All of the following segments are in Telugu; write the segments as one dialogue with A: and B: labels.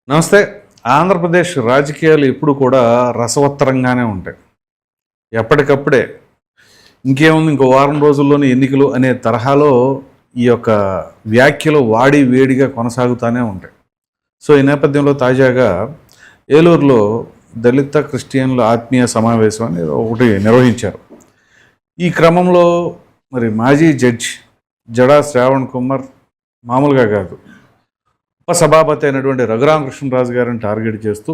A: నమస్తే. ఆంధ్రప్రదేశ్ రాజకీయాలు ఎప్పుడు కూడా రసవత్తరంగానే ఉంటాయి. ఎప్పటికప్పుడే ఇంకేముంది, ఇంకో వారం రోజుల్లోనే ఎన్నికలు అనే తరహాలో ఈ యొక్క వ్యాఖ్యలు వాడి వేడిగా కొనసాగుతూనే ఉంటాయి. సో ఈ నేపథ్యంలో తాజాగా ఏలూరులో దళిత క్రిస్టియన్ల ఆత్మీయ సమావేశం అనేది ఒకటి నిర్వహించారు. ఈ క్రమంలో మరి మాజీ జడ్జి జడా శ్రావణ్ కుమార్ మామూలుగా కాదు, ఉపసభాపతి అయినటువంటి రఘురామకృష్ణరాజు గారిని టార్గెట్ చేస్తూ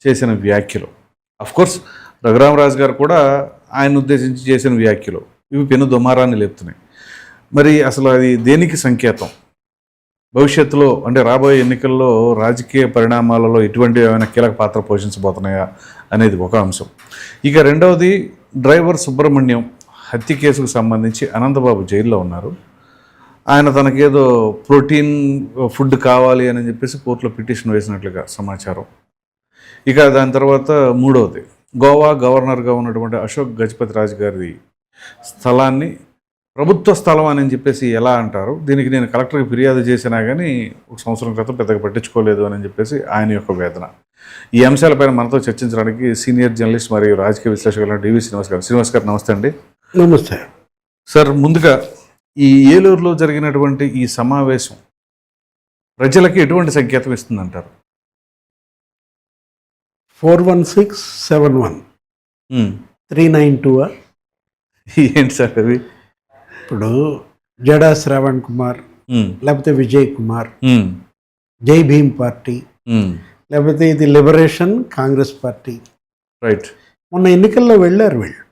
A: చేసిన వ్యాఖ్యలు, అఫ్కోర్స్ రఘురామరాజు గారు కూడా ఆయన ఉద్దేశించి చేసిన వ్యాఖ్యలు ఇవి పెను దుమారాన్ని లేపుతున్నాయి. మరి అసలు అది దేనికి సంకేతం? భవిష్యత్తులో అంటే రాబోయే ఎన్నికల్లో రాజకీయ పరిణామాలలో ఎటువంటి ఏమైనా కీలక పాత్ర పోషించబోతున్నాయా అనేది ఒక అంశం. ఇక రెండవది, డ్రైవర్ సుబ్రహ్మణ్యం హత్య కేసుకు సంబంధించి అనంతబాబు జైల్లో ఉన్నారు. ఆయన తనకేదో ప్రోటీన్ ఫుడ్ కావాలి అని చెప్పేసి కోర్టులో పిటిషన్ వేసినట్లుగా సమాచారం. ఇక దాని తర్వాత మూడవది, గోవా గవర్నర్గా ఉన్నటువంటి అశోక్ గజపతి రాజు గారి స్థలాన్ని ప్రభుత్వ స్థలం అని చెప్పేసి ఎలా అంటారు? దీనికి నేను కలెక్టర్కి ఫిర్యాదు చేసినా కానీ ఒక సంవత్సరం క్రితం పెద్దగా పట్టించుకోలేదు అని చెప్పేసి ఆయన యొక్క వేదన. ఈ అంశాలపైన మనతో చర్చించడానికి సీనియర్ జర్నలిస్ట్ మరియు రాజకీయ విశ్లేషకులు డివి శ్రీనివాస్ గారు. శ్రీనివాస్ గారు నమస్తే అండి.
B: నమస్తే
A: సార్. ముందుగా ఈ ఏలూరులో జరిగినటువంటి ఈ సమావేశం ప్రజలకి ఎటువంటి సంకేతం ఇస్తుందంటారు?
B: 41671 392
A: ఏంటి సార్ అవి?
B: ఇప్పుడు జడా శ్రావణ్ కుమార్, లేకపోతే విజయ్ కుమార్, జై భీమ్ పార్టీ, లేకపోతే ఇది లిబరేషన్ కాంగ్రెస్ పార్టీ.
A: రైట్.
B: మొన్న ఎన్నికల్లో వెళ్ళారు వీళ్ళు.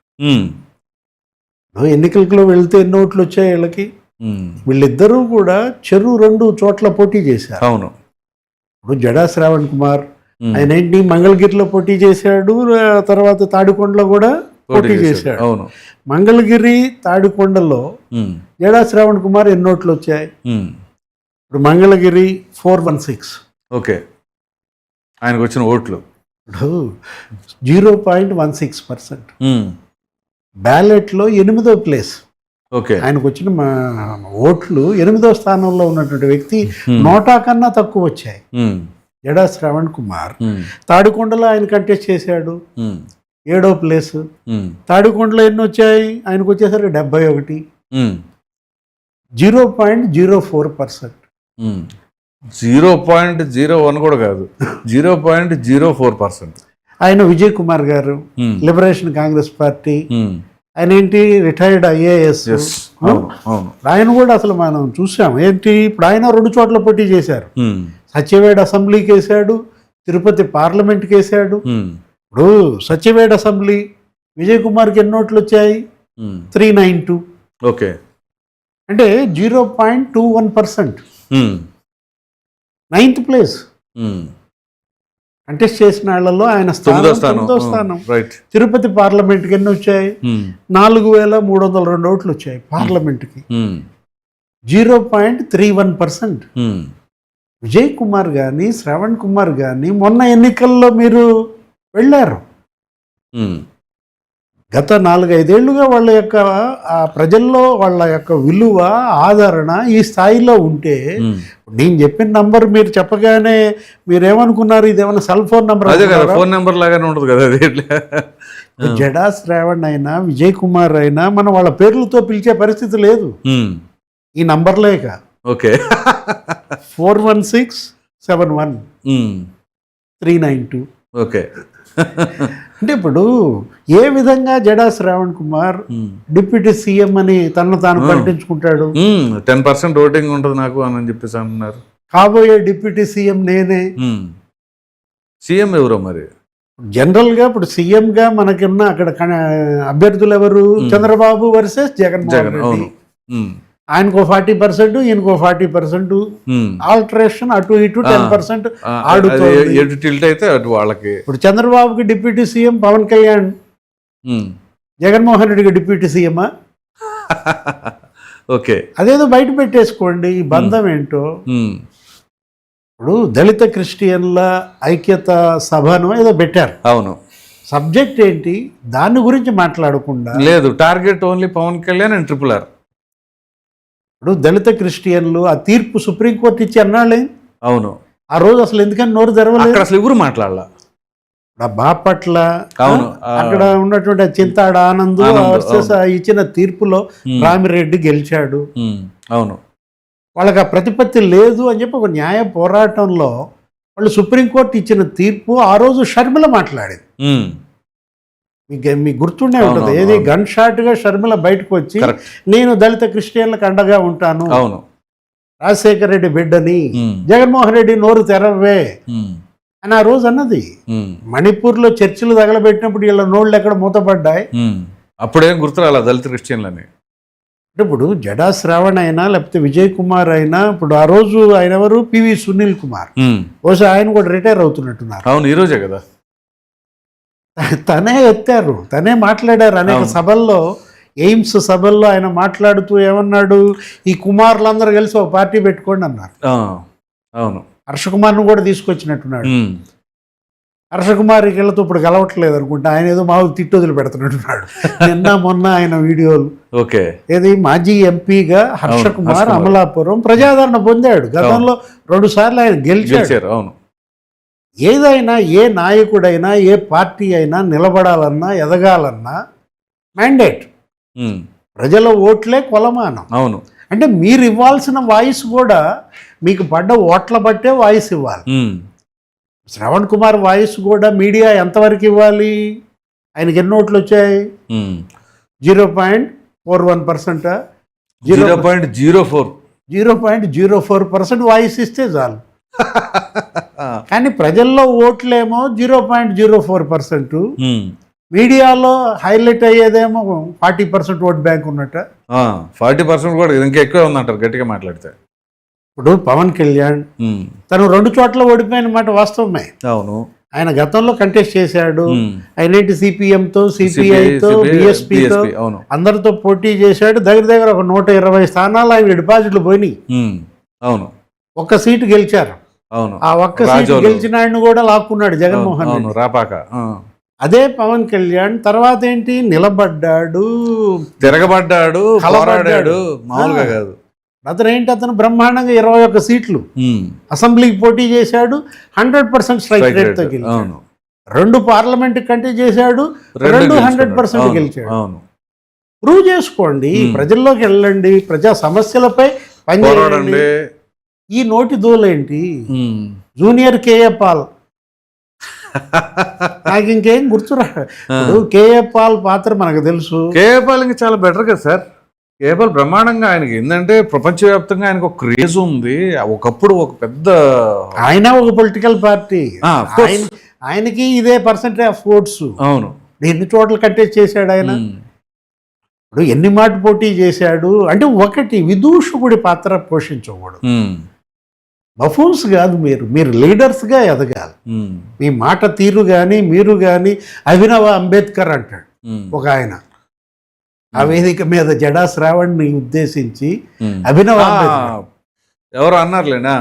B: ఎన్నికల్లో వెళ్తే ఎన్ని ఓట్లు వచ్చాయి వీళ్ళకి? వీళ్ళిద్దరూ కూడా చెరు 2 చోట్ల పోటీ చేశారు.
A: అవును.
B: ఇప్పుడు జడా శ్రావణ్ కుమార్ ఆయన ఏంటి మంగళగిరిలో పోటీ చేశాడు, తర్వాత తాడికొండలో కూడా పోటీ చేశాడు.
A: అవును.
B: మంగళగిరి తాడికొండలో జడా శ్రావణ్ కుమార్ ఎన్ని ఓట్లు వచ్చాయి? ఇప్పుడు మంగళగిరి 416.
A: ఓకే. ఆయనకు వచ్చిన ఓట్లు
B: ఇప్పుడు 0.16%. బ్యాలెట్లో 8వ ప్లేస్.
A: ఓకే.
B: ఆయనకు వచ్చిన ఓట్లు 8వ స్థానంలో ఉన్నటువంటి వ్యక్తి 100 కన్నా తక్కువ వచ్చాయి. జడా శ్రావణ్ కుమార్ తాడికొండలో ఆయన కంటెస్ట్ చేశాడు, 7వ ప్లేస్. తాడికొండలో ఎన్ని వచ్చాయి? ఆయనకు వచ్చేసరికి 71. 0.04%.
A: 0.01 కూడా కాదు, 0.04%.
B: ఆయన విజయ్ కుమార్ గారు, లిబరేషన్ కాంగ్రెస్ పార్టీ, ఆయన ఏంటి రిటైర్డ్ ఐఏఎస్. ఆయన కూడా అసలు మనం చూసాం ఏంటి, ఇప్పుడు ఆయన 2 చోట్ల పోటీ చేశారు. సత్యవేడ అసెంబ్లీకి వేసాడు, తిరుపతి పార్లమెంట్కి వేసాడు. ఇప్పుడు సత్యవేడ అసెంబ్లీ విజయ్ కుమార్కి ఎన్ని ఓట్లు వచ్చాయి? 392.
A: ఓకే.
B: అంటే 0.21%. 9th place. కంటెస్ట్ చేసిన వాళ్ళలో ఆయన 9వ స్థానం. తిరుపతి పార్లమెంట్కి ఎన్ని వచ్చాయి? 4302 ఓట్లు వచ్చాయి పార్లమెంట్కి. 0.31%. విజయ్ కుమార్ కానీ శ్రవణ్ కుమార్ కానీ మొన్న ఎన్నికల్లో మీరు వెళ్ళారు. గత 4-5 ఏళ్లుగా వాళ్ళ యొక్క ప్రజల్లో వాళ్ళ యొక్క విలువ, ఆదరణ ఈ స్థాయిలో ఉంటే, నేను చెప్పిన నంబర్ మీరు చెప్పగానే మీరేమనుకున్నారు? ఇదేమన్నా cell phone number?
A: Phone number లాగానే ఉంటుంది కదా.
B: జడా శ్రావణ్ అయినా విజయ్ కుమార్ అయినా మనం వాళ్ళ పేర్లతో పిలిచే పరిస్థితి లేదు ఈ నంబర్లేక.
A: ఓకే.
B: 41671 392.
A: ఓకే.
B: అంటే ఇప్పుడు ఏ విధంగా జడా శ్రావణ్ కుమార్ డిప్యూటీ సీఎం అని తనను తాను ప్రకటించుకుంటాడు?
A: 10% ఓటింగ్ ఉంటుంది నాకు అని చెప్పేసి అంటున్నారు.
B: కాబోయే డిప్యూటీ సీఎం నేనే.
A: సీఎం ఎవరో మరి?
B: జనరల్గా ఇప్పుడు సీఎంగా మనకున్న అక్కడ అభ్యర్థులు ఎవరు? చంద్రబాబు వర్సెస్ జగన్మోహన్ రెడ్డి. ఆయనకు 40%, ఈయనకు 40%. ఆల్టరేషన్ అటు ఇటు 10%
A: వాళ్ళకి.
B: ఇప్పుడు చంద్రబాబుకి డిప్యూటీ సీఎం పవన్ కళ్యాణ్, జగన్మోహన్ రెడ్డికి డిప్యూటీ సీఎమా?
A: ఓకే.
B: అదేదో బయట పెట్టేసుకోండి ఈ బంధం ఏంటో. ఇప్పుడు దళిత క్రిస్టియన్ల ఐక్యత సభను ఏదో పెట్టారు.
A: అవును.
B: సబ్జెక్ట్ ఏంటి? దాని గురించి మాట్లాడకుండా
A: లేదు, target only Pawan Kalyan and RRR.
B: ఇప్పుడు దళిత క్రిస్టియన్లు ఆ తీర్పు సుప్రీంకోర్టు ఇచ్చి అన్నాళ్ళే.
A: అవును.
B: ఆ రోజు అసలు ఎందుకని నోరు తెరవలేదు.
A: అక్కడ అసలు ఎవరు మాట్లాడాల.
B: ఆ బాపట్ల
A: అవును.
B: అక్కడ ఉన్నటువంటి చింతాడ ఆనంద్ వర్సెస్ ఇచ్చిన తీర్పులో రామిరెడ్డి గెలిచాడు.
A: అవును.
B: వాళ్ళకి ఆ ప్రతిపత్తి లేదు అని చెప్పి ఒక న్యాయ పోరాటంలో వాళ్ళు సుప్రీంకోర్టు ఇచ్చిన తీర్పు ఆ రోజు షర్మిల మాట్లాడేది. మీకు గుర్తుండే ఉంటుంది. ఏది గన్ షాట్ గా షర్మిల బయటకు వచ్చి నేను దళిత క్రిస్టియన్లకు అండగా ఉంటాను, రాజశేఖర రెడ్డి బిడ్డని, జగన్మోహన్ రెడ్డి నోరు తెరవే అని ఆ రోజు అన్నది. మణిపూర్లో చర్చిలు తగలబెట్టినప్పుడు వీళ్ళ నోళ్ళు ఎక్కడ మూతపడ్డాయి.
A: అప్పుడేం గుర్తురాల దళిత క్రిస్టియన్లని.
B: ఇప్పుడు జడా శ్రావణ్ అయినా లేకపోతే విజయ్ కుమార్ అయినా, ఇప్పుడు ఆ రోజు ఆయన ఎవరు, పివి సునీల్ కుమార్, బహుశా ఆయన కూడా రిటైర్ అవుతున్నట్టున్నారు.
A: అవును, ఈ రోజే కదా.
B: తనే ఎత్తారు, తనే మాట్లాడారు అనేక సభల్లో. ఎయిమ్స్ సభల్లో ఆయన మాట్లాడుతూ ఏమన్నాడు, ఈ కుమారులందరూ కలిసి ఒక పార్టీ పెట్టుకోండి అన్నారు.
A: అవును.
B: హర్ష కుమార్ను కూడా తీసుకొచ్చినట్టున్నాడు. హర్ష కుమార్ వీళ్ళతో ఇప్పుడు కలవట్లేదు అనుకుంటా, ఆయన ఏదో మామూలు తిట్టు వదిలి పెడుతున్నట్టున్నాడు. నిన్న మొన్న ఆయన వీడియోలు.
A: ఓకే.
B: ఏది మాజీ ఎంపీగా హర్ష కుమార్ అమలాపురం ప్రజాదరణ పొందాడు. గతంలో 2 సార్లు ఆయన గెలిచారు.
A: అవును.
B: ఏదైనా ఏ నాయకుడైనా ఏ పార్టీ అయినా నిలబడాలన్నా ఎదగాలన్నా మ్యాండేట్, ప్రజల ఓట్లే కొలమానం.
A: అవును.
B: అంటే మీరు ఇవ్వాల్సిన వాయిస్ కూడా మీకు పడ్డ ఓట్ల బట్టే వాయిస్ ఇవ్వాలి. శ్రవణ్ కుమార్ వాయిస్ కూడా మీడియా ఎంతవరకు ఇవ్వాలి? ఆయనకి ఎన్ని ఓట్లు వచ్చాయి? 0.41%, 0.04% వాయిస్ ఇస్తే చాలు. కానీ ప్రజల్లో ఓట్లేమో 0.04%, మీడియాలో హైలైట్ అయ్యేదేమో 40% ఓట్ బ్యాంక్ ఉన్నట్ట.
A: 40% కూడా ఇంకా ఎక్కువ ఉందంటారు గట్టిగా మాట్లాడితే.
B: ఇప్పుడు పవన్ కళ్యాణ్ తను 2 చోట్ల ఓడిపోయిన మాట వాస్తవమే.
A: అవును.
B: ఆయన గతంలో కంటెస్ట్ చేశాడు. ఆయనేంటి సిపిఎంతో, సిపిఐతో, బిఎస్పితో అందరితో పోటీ చేశాడు. దగ్గర ఒక 120 స్థానాలు ఆయన డిపాజిట్లు పోయినాయి.
A: అవును.
B: ఒక్క సీటు గెలిచారు.
A: అవును.
B: ఆ ఒక్క సీటు గెలిచిన ఆయన కూడా లాక్కున్నాడు జగన్మోహన్ రెడ్డి.
A: రాపాక.
B: అదే పవన్ కళ్యాణ్ తర్వాత ఏంటి, నిలబడ్డాడు,
A: తిరగబడ్డాడు, పోరాడాడు, మామూలుగా కాదు.
B: అతను బ్రహ్మాండంగా 21 సీట్లు అసెంబ్లీకి పోటీ చేశాడు. 100% స్ట్రైక్ రేట్తో గెలిచాడు. 2 పార్లమెంట్ కంటే చేశాడు, 100% గెలిచాడు. ప్రూవ్ చేసుకోండి, ప్రజల్లోకి వెళ్ళండి, ప్రజా సమస్యలపై పనిచేయండి. ఈ నోటి దూలేంటి, జూనియర్ కేఏ పాల్, నాకు ఇంకేం గుర్తురా. కేఏ పాల్ పాత్ర మనకు తెలుసు.
A: కేఏ పాల్ ఇంకా చాలా బెటర్ కదా సార్. కేవలం బ్రహ్మాండంగా ఆయనకి ఏంటంటే ప్రపంచవ్యాప్తంగా ఆయనకు ఒక క్రేజ్ ఉంది. ఒకప్పుడు ఒక పెద్ద,
B: ఆయన ఒక పొలిటికల్ పార్టీ, ఆయనకి ఇదే పర్సెంటేజ్ ఆఫ్ ఓట్స్.
A: అవును.
B: ఎన్ని చోట్ల కంటెస్ట్ చేశాడు ఆయన, ఇప్పుడు ఎన్ని మాట పోటీ చేశాడు. అంటే ఒకటి విదూషకుడి పాత్ర పోషించకూడదు. బఫూన్స్ కాదు, మీరు లీడర్స్గా ఎదగాలి. మీ మాట తీరు కానీ మీరు కానీ. అభినవ అంబేద్కర్ అంటాడు ఒక ఆయన ఆ వేదిక మీద, జడా శ్రావణ్ని ఉద్దేశించి అభినవ అంబేద్కర్
A: ఎవరు అన్నారులేనా,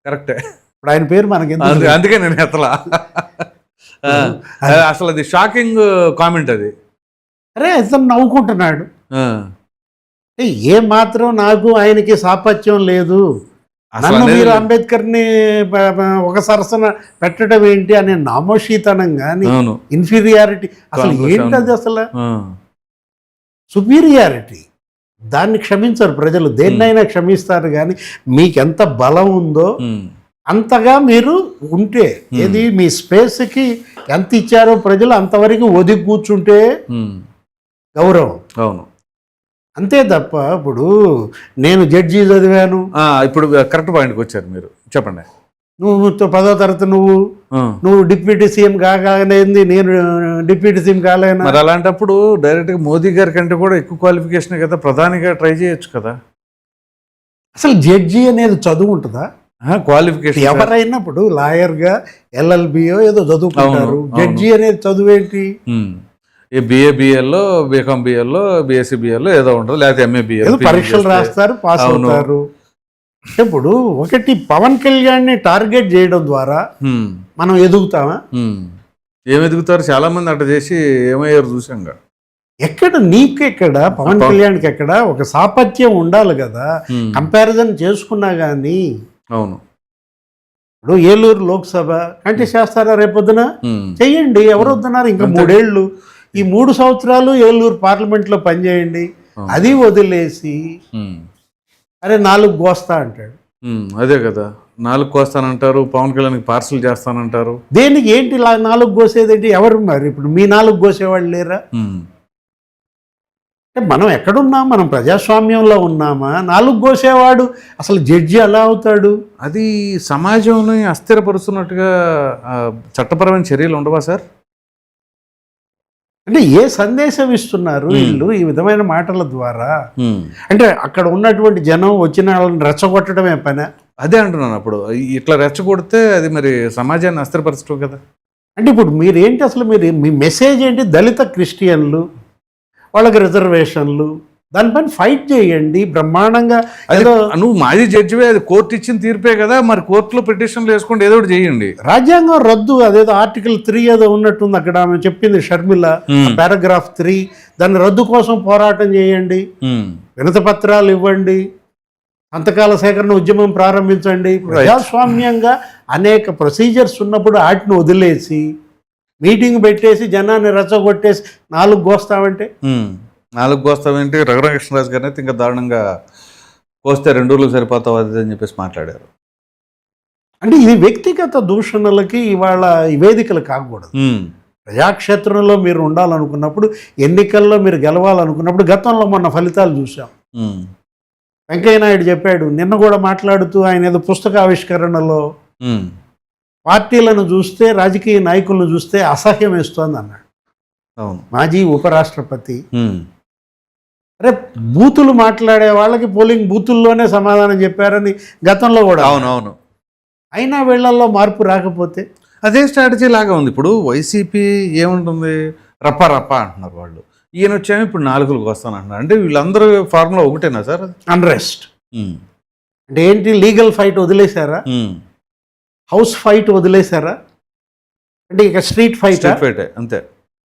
A: కరెక్టే.
B: ఇప్పుడు ఆయన పేరు మనకి
A: అందుకే నేను ఎత్తలా. అసలు అది షాకింగ్ కామెంట్ అది.
B: అరే అతను నవ్వుకుంటున్నాడు. ఏ మాత్రం నాకు ఆయనకి సాపత్యం లేదు, నన్ను మీరు అంబేద్కర్ని ఒక సరసన పెట్టడం ఏంటి అనే నామోషీతనం కానీ, ఇన్ఫీరియారిటీ అసలు ఏంటది, అసలు సుపీరియారిటీ. దాన్ని క్షమించరు ప్రజలు, దేన్నైనా క్షమిస్తారు. కానీ మీకెంత బలం ఉందో అంతగా మీరు ఉంటే, ఏది మీ స్పేస్కి ఎంత ఇచ్చారో ప్రజలు అంతవరకు ఒదిగి కూర్చుంటే గౌరవం.
A: అవును.
B: అంతే తప్ప ఇప్పుడు నేను జడ్జి చదివాను.
A: ఇప్పుడు కరెక్ట్ పాయింట్కి వచ్చారు మీరు, చెప్పండి.
B: నువ్వు 10వ తరగతి నువ్వు డిప్యూటీ సీఎం కాగానేది, నేను డిప్యూటీ సీఎం కాలేనా?
A: మరి అలాంటప్పుడు డైరెక్ట్గా మోదీ గారి కంటే కూడా ఎక్కువ క్వాలిఫికేషన్ కదా, ప్రధానిగా ట్రై చేయొచ్చు కదా.
B: అసలు జడ్జి అనేది చదువు ఉంటుందా?
A: క్వాలిఫికేషన్
B: ఎవరైనా ఇప్పుడు లాయర్గా ఎల్ఎల్బియో ఏదో చదువుకుంటారు. జడ్జి అనేది చదువు ఏంటి?
A: బిఏలో, బీకామ్ బిఏలో, బిఎస్సీ బిఏలో ఏదో ఉంటుంది, లేకపోతే ఎంఏ బిఏ
B: పరీక్షలు రాస్తారు, పాస్ అవుతారు. ఇప్పుడు ఒకటి పవన్ కళ్యాణ్ని టార్గెట్ చేయడం ద్వారా మనం ఎదుగుతామా?
A: ఏం ఎదుగుతారు? చాలా మంది అట్లా చేసి ఏమయ్యారు చూసాంగా.
B: ఎక్కడ నీకు ఎక్కడ, పవన్ కళ్యాణ్కి ఎక్కడ ఒక సాపత్యం ఉండాలి కదా, కంపారిజన్ చేసుకున్నా కానీ.
A: అవును.
B: ఇప్పుడు ఏలూరు లోక్సభ కంటెస్ట్ చేస్తారా రేపొద్దున? చెయ్యండి, ఎవరు వద్దన్నారు? ఇంకా 3 ఏళ్ళు, ఈ 3 సంవత్సరాలు ఏలూరు పార్లమెంట్లో పనిచేయండి. అది వదిలేసి అరే 4 గోస్తా అంటాడు.
A: అదే కదా, 4 కోస్తానంటారు, పవన్ కళ్యాణ్కి పార్సల్ చేస్తానంటారు.
B: దేనికి ఏంటి 4 కోసేదేంటి? ఎవరు మరి ఇప్పుడు మీ 4 కోసేవాళ్ళు లేరా? అంటే మనం ఎక్కడున్నాం? మనం ప్రజాస్వామ్యంలో ఉన్నామా? 4 కోసేవాడు అసలు జడ్జి ఎలా అవుతాడు?
A: అది సమాజంని అస్థిరపరుస్తున్నట్టుగా చట్టపరమైన చర్యలు ఉండవా సార్?
B: అంటే ఏ సందేశం ఇస్తున్నారు వీళ్ళు ఈ విధమైన మాటల ద్వారా? అంటే అక్కడ ఉన్నటువంటి జనం వచ్చిన వాళ్ళని రెచ్చగొట్టడమే పని.
A: అదే అంటున్నాను. అప్పుడు ఇట్లా రెచ్చగొడితే అది మరి సమాజాన్ని అస్థిరపరచడం కదా.
B: అంటే ఇప్పుడు మీరేంటి అసలు మీ మెసేజ్ ఏంటి? దళిత క్రిస్టియన్లు వాళ్ళకి రిజర్వేషన్లు, దానిపైన ఫైట్ చేయండి బ్రహ్మాండంగా. ఏదో
A: నువ్వు మాజీ జడ్జివే, అది కోర్టు ఇచ్చిన తీర్పే కదా, మరి కోర్టులో పిటిషన్లు వేసుకోండి, ఏదో ఒకటి చేయండి. రాజ్యాంగం
B: రద్దు, అదేదో ఆర్టికల్ 3 ఏదో ఉన్నట్టుంది అక్కడ, ఆమె చెప్పింది షర్మిల, పారాగ్రాఫ్ 3, దాన్ని రద్దు కోసం పోరాటం చేయండి, వినతి పత్రాలు ఇవ్వండి, సంతకాల సేకరణ ఉద్యమం ప్రారంభించండి. ప్రజాస్వామ్యంగా అనేక ప్రొసీజర్స్ ఉన్నప్పుడు వాటిని వదిలేసి మీటింగ్ పెట్టేసి జనాన్ని రెచ్చగొట్టేసి 4 కోస్తామంటే
A: 4 కోస్తామేంటి? రఘురామకృష్ణరాజు గారిని అయితే ఇంకా దారుణంగా కోస్తే 2 రోజులు సరిపోతావు అది అని చెప్పేసి మాట్లాడారు.
B: అంటే ఇది వ్యక్తిగత దూషణలకి ఇవాళ ఈ వేదికలు కాకూడదు. ప్రజాక్షేత్రంలో మీరు ఉండాలనుకున్నప్పుడు, ఎన్నికల్లో మీరు గెలవాలనుకున్నప్పుడు, గతంలో మొన్న ఫలితాలు చూసాం. వెంకయ్యనాయుడు చెప్పాడు నిన్న కూడా మాట్లాడుతూ, ఆయన ఏదో పుస్తక ఆవిష్కరణలో పార్టీలను చూస్తే, రాజకీయ నాయకులను చూస్తే అసహ్యం వేస్తోంది అన్నాడు. మాజీ ఉపరాష్ట్రపతి. అరే బూతులు మాట్లాడే వాళ్ళకి పోలింగ్ బూతుల్లోనే సమాధానం చెప్పారని గతంలో కూడా.
A: అవునవును.
B: అయినా వీళ్ళల్లో మార్పు రాకపోతే
A: అదే స్ట్రాటజీ లాగా ఉంది. ఇప్పుడు వైసీపీ ఏముంటుంది, రప్ప రప్ప అంటున్నారు వాళ్ళు, ఈయన వచ్చాము ఇప్పుడు 4 వస్తాను అంటున్నారు. అంటే వీళ్ళందరూ ఫార్ములా ఒకటేనా సార్?
B: అన్రెస్ట్ అంటే ఏంటి? లీగల్ ఫైట్ వదిలేశారా? హౌస్ ఫైట్ వదిలేశారా? అంటే ఇక స్ట్రీట్ ఫైట్
A: అంతే.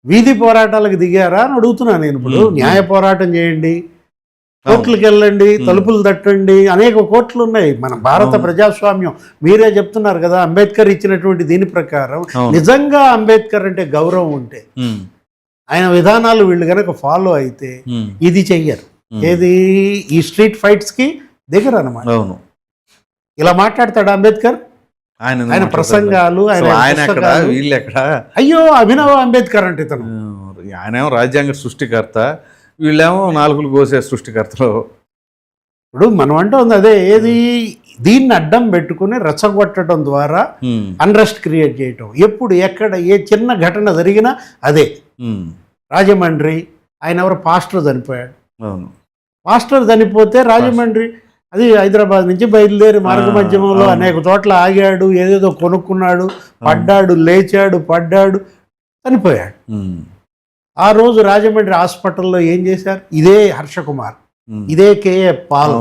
B: వీధి పోరాటాలకు దిగారా అని అడుగుతున్నాను నేను. ఇప్పుడు న్యాయ పోరాటం చేయండి, కోర్టులకు వెళ్ళండి, తలుపులు తట్టండి, అనేక కోర్టులు ఉన్నాయి. మన భారత ప్రజాస్వామ్యం మీరే చెప్తున్నారు కదా, అంబేద్కర్ ఇచ్చినటువంటి దీని ప్రకారం నిజంగా అంబేద్కర్ అంటే గౌరవం ఉంటే, ఆయన విధానాలు వీళ్ళు కనుక ఫాలో అయితే ఇది చెయ్యరు. ఏది ఈ స్ట్రీట్ ఫైట్స్కి దిగరు అన్నమాట. ఇలా మాట్లాడతాడు అంబేద్కర్, ఆయన ప్రసంగాలు, అయ్యో అభినవ అంబేద్కర్ అంటే ఇతను.
A: ఆయనేమో రాజ్యాంగ సృష్టికర్త, వీళ్ళేమో 4 కోసే సృష్టికర్తలు.
B: ఇప్పుడు మనం అంటుంది అదే, ఏది దీన్ని అడ్డం పెట్టుకుని రెచ్చగొట్టడం ద్వారా అన్రెస్ట్ క్రియేట్ చేయటం. ఎప్పుడు ఎక్కడ ఏ చిన్న ఘటన జరిగినా అదే. రాజమండ్రి ఆయన ఎవరు పాస్టర్ చనిపోయాడు. పాస్టర్ చనిపోతే రాజమండ్రి, అది హైదరాబాద్ నుంచి బయలుదేరి మార్గ మధ్యమంలో అనేక చోట్ల ఆగాడు, ఏదేదో కొనుక్కున్నాడు, పడ్డాడు, లేచాడు, పడ్డాడు, చనిపోయాడు. ఆ రోజు రాజమండ్రి హాస్పిటల్లో ఏం చేశారు? ఇదే హర్షకుమార్, ఇదే కేఏ పాల్,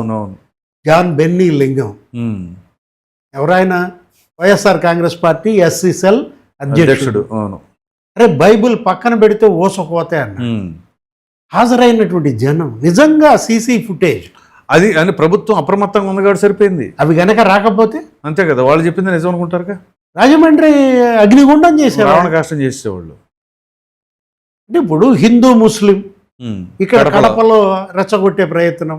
B: జాన్ బెన్నీ లింగం, ఎవరైనా YSR Congress party SC cell అధ్యక్షుడు. అరే బైబిల్ పక్కన పెడితే ఓసపోతే అన్న హాజరైనటువంటి జనం, నిజంగా సీసీ ఫుటేజ్
A: అది అని ప్రభుత్వం అప్రమత్తంగా ఉంది కాబట్టి సరిపోయింది.
B: అవి గనక రాకపోతే
A: అంతే కదా, వాళ్ళు చెప్పింది నిజం అనుకుంటారుగా.
B: రాజమండ్రి అగ్నిగుండం చేసేవాళ్ళు,
A: రావణ కాష్టం చేసేవాళ్ళు.
B: అంటే ఇప్పుడు హిందూ ముస్లిం ఇక్కడ కడపలో రెచ్చగొట్టే ప్రయత్నం,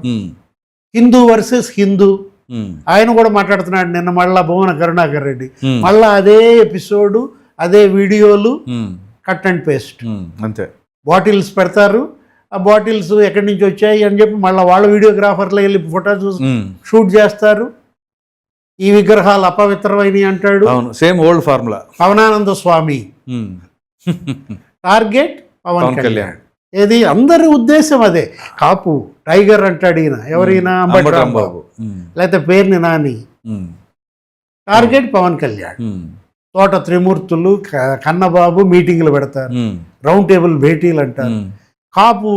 B: హిందూ వర్సెస్ హిందూ. ఆయన కూడా మాట్లాడుతున్నాడు నిన్న, మళ్ళా భువన కరుణాకర్ రెడ్డి మళ్ళా అదే ఎపిసోడు, అదే వీడియోలు, కట్ అండ్ పేస్ట్.
A: అంతే.
B: బాటిల్స్ పెడతారు, ఆ బాటిల్స్ ఎక్కడి నుంచి వచ్చాయి అని చెప్పి మళ్ళీ వాళ్ళ వీడియోగ్రాఫర్లు వెళ్ళి ఫోటో షూట్ చేస్తారు. ఈ విగ్రహాలు అపవిత్రమైనవి అంటాడు.
A: Same old formula.
B: Pavanananda Swami target Pawan Kalyan. ఏది అందరి ఉద్దేశం అదే. కాపు టైగర్ అంటాడు ఈయన, ఎవరైనా అంబటి రాంబాబు, లేకపోతే పేర్ని నాని. టార్గెట్ పవన్ కళ్యాణ్. తోట త్రిమూర్తులు, కన్నబాబు మీటింగ్లు పెడతారు, రౌండ్ టేబుల్ భేటీలు అంటారు, కాపు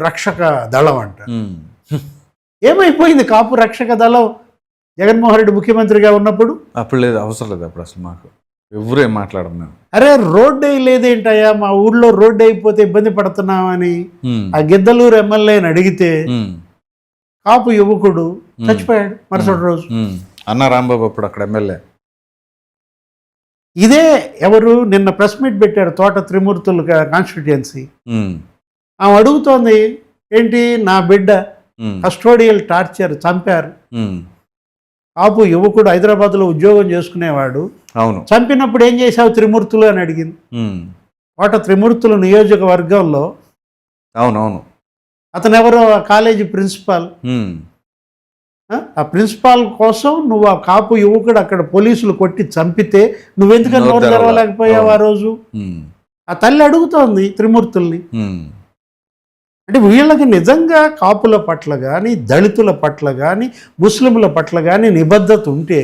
B: రక్షక దళం అంట. ఏమైపోయింది కాపు రక్షక దళం? జగన్మోహన్ రెడ్డి ముఖ్యమంత్రిగా ఉన్నప్పుడు
A: అప్పుడు లేదు, అవసరం లేదు అప్పుడు అసలు. మాకు ఎవరు ఏం మాట్లాడము.
B: అరే రోడ్డు లేదేంటయ్యా, మా ఊళ్ళో రోడ్డు అయిపోతే ఇబ్బంది పడుతున్నామని ఆ గిద్దలూరు ఎమ్మెల్యేని అడిగితే కాపు యువకుడు చచ్చిపోయాడు మరుసటి రోజు.
A: అన్న రాంబాబు అప్పుడు అక్కడ ఎమ్మెల్యే.
B: ఇదే ఎవరు నిన్న ప్రెస్ మీట్ పెట్టారు తోట త్రిమూర్తులు కాన్స్టిట్యుయెన్సీ. ఆమె అడుగుతోంది ఏంటి, నా బిడ్డ కస్టోడియల్ టార్చర్ చంపారు, కాపు యువకుడు హైదరాబాద్లో ఉద్యోగం చేసుకునేవాడు,
A: అవును,
B: చంపినప్పుడు ఏం చేశావు త్రిమూర్తులు అని అడిగింది. తోట త్రిమూర్తులు నియోజకవర్గంలో
A: అవునవును
B: అతను ఎవరో కాలేజీ ప్రిన్సిపాల్. ఆ ప్రిన్సిపాల్ కోసం నువ్వు ఆ కాపు యువకుడు అక్కడ పోలీసులు కొట్టి చంపితే నువ్వెందుకని నోరు తెరవలేకపోయావు ఆ రోజు? ఆ తల్లి అడుగుతోంది త్రిమూర్తుల్ని. అంటే వీళ్ళకి నిజంగా కాపుల పట్ల కానీ, దళితుల పట్ల కానీ, ముస్లింల పట్ల కానీ నిబద్ధత ఉంటే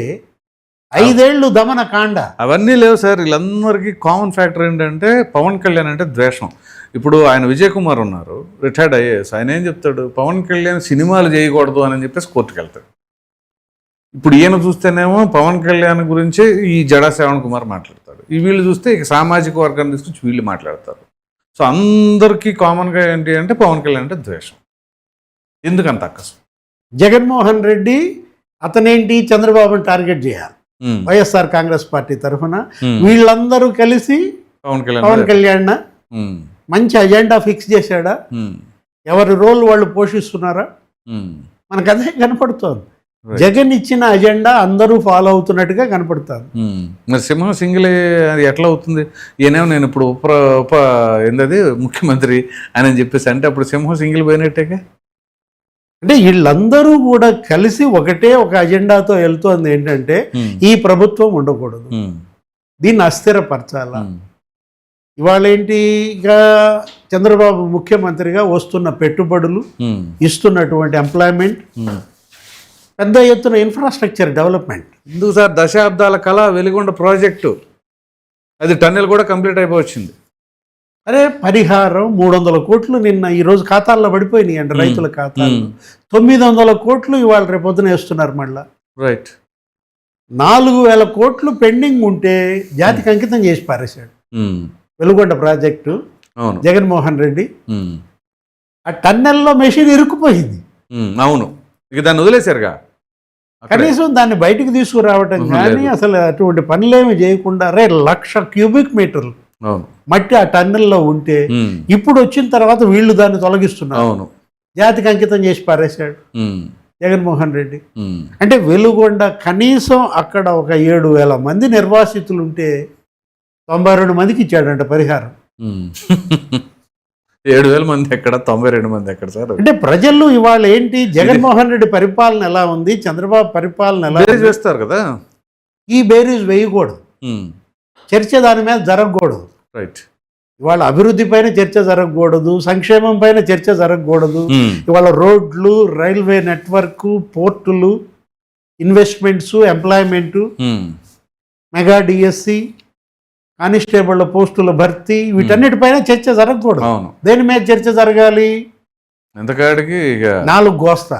B: 5 ఏళ్ళు దమన కాండ.
A: అవన్నీ లేవు సార్. వీళ్ళందరికీ కామన్ ఫ్యాక్టర్ ఏంటంటే పవన్ కళ్యాణ్ అంటే ద్వేషం. ఇప్పుడు ఆయన విజయ్ కుమార్ ఉన్నారు, రిటైర్డ్ ఐఏఎస్. ఆయన ఏం చెప్తాడు, పవన్ కళ్యాణ్ సినిమాలు చేయకూడదు అని చెప్పేసి కోర్టుకు వెళ్తాడు. ఇప్పుడు ఈయన చూస్తేనేమో పవన్ కళ్యాణ్ గురించి ఈ జడా శ్రవణ్ కుమార్ మాట్లాడతాడు, ఈ వీళ్ళు చూస్తే ఇక సామాజిక వర్గాన్ని తీసుకొచ్చి వీళ్ళు మాట్లాడతారు. సో అందరికీ కామన్గా ఏంటి అంటే పవన్ కళ్యాణ్ అంటే ద్వేషం. ఎందుకంత అక్కసు?
B: జగన్మోహన్ రెడ్డి అతనేంటి చంద్రబాబుని టార్గెట్ చేయాలి వైఎస్ఆర్ కాంగ్రెస్ పార్టీ తరఫున. వీళ్ళందరూ కలిసి పవన్ కళ్యాణ్ మంచి అజెండా ఫిక్స్ చేశాడా? ఎవరి రోల్ వాళ్ళు పోషిస్తున్నారా? మనకు అదే కనపడుతోంది. జగన్ ఇచ్చిన అజెండా అందరూ ఫాలో అవుతున్నట్టుగా కనపడుతుంది.
A: మరి సింహం సింగిల్ అది ఎట్లా అవుతుంది? ఈయనేమో నేను ఇప్పుడు ఉప ఏంటది ముఖ్యమంత్రి అని చెప్పేసి అంటే అప్పుడు సింహం సింగిల్ పోయినట్టేగా.
B: అంటే వీళ్ళందరూ కూడా కలిసి ఒకటే ఒక అజెండాతో వెళ్తోంది ఏంటంటే ఈ ప్రభుత్వం ఉండకూడదు, దీన్ని అస్థిరపరచాలా. ఇవాళ ఏంటి, ఇక చంద్రబాబు ముఖ్యమంత్రిగా వస్తున్న పెట్టుబడులు, ఇస్తున్నటువంటి ఎంప్లాయ్మెంట్, పెద్ద ఎత్తున ఇన్ఫ్రాస్ట్రక్చర్ డెవలప్మెంట్.
A: ఎందుకు సార్, దశాబ్దాల కళ వెలిగొండ ప్రాజెక్టు అది టన్నెల్ కూడా కంప్లీట్ అయిపోవచ్చింది.
B: అరే పరిహారం 300 కోట్లు నిన్న ఈరోజు ఖాతాల్లో పడిపోయినాయి అండి రైతుల ఖాతాల్లో. 900 కోట్లు ఇవాళ రేపొద్దున వేస్తున్నారు మళ్ళా.
A: రైట్.
B: 4000 కోట్లు పెండింగ్ ఉంటే జాతికి అంకితం చేసి పారేశాడు వెలుగొండ ప్రాజెక్టు జగన్మోహన్ రెడ్డి. ఆ టన్నెల్లో మెషిన్ ఇరుక్కుపోయింది.
A: అవును, ఇక దాన్ని వదిలేశారుగా.
B: కనీసం దాన్ని బయటికి తీసుకురావటం కానీ అసలు అటువంటి పనులేమి చేయకుండా 1,00,000 క్యూబిక్ మీటర్లు మట్టి ఆ టన్నెల్లో ఉంటే ఇప్పుడు వచ్చిన తర్వాత వీళ్ళు దాన్ని తొలగిస్తున్నారు. జాతికి అంకితం చేసి పారేశాడు జగన్మోహన్ రెడ్డి. అంటే వెలుగొండ కనీసం అక్కడ ఒక 7,000 మంది నిర్వాసితులు ఉంటే 92 మందికి ఇచ్చాడంట పరిహారం.
A: 7,000 మంది ఎక్కడ, 92 మంది ఎక్కడ సార్?
B: అంటే ప్రజలు ఇవాళ ఏంటి, జగన్మోహన్ రెడ్డి పరిపాలన ఎలా ఉంది, చంద్రబాబు పరిపాలన ఎలా
A: చేస్తారు కదా,
B: ఈ బేరీజ్ వేయకూడదు. చర్చ దాని మీద జరగకూడదు.
A: రైట్.
B: ఇవాళ అభివృద్ధి పైన చర్చ జరగకూడదు, సంక్షేమం పైన చర్చ జరగకూడదు. ఇవాళ రోడ్లు, రైల్వే నెట్వర్క్, పోర్టులు, investments, employment, mega DSC, constable పోస్టుల భర్తీ, వీటన్నిటిపైన చర్చ జరగకూడదు. దేని మీద చర్చ జరగాలి?
A: ఎంతకాడికి
B: 4 కోస్తా,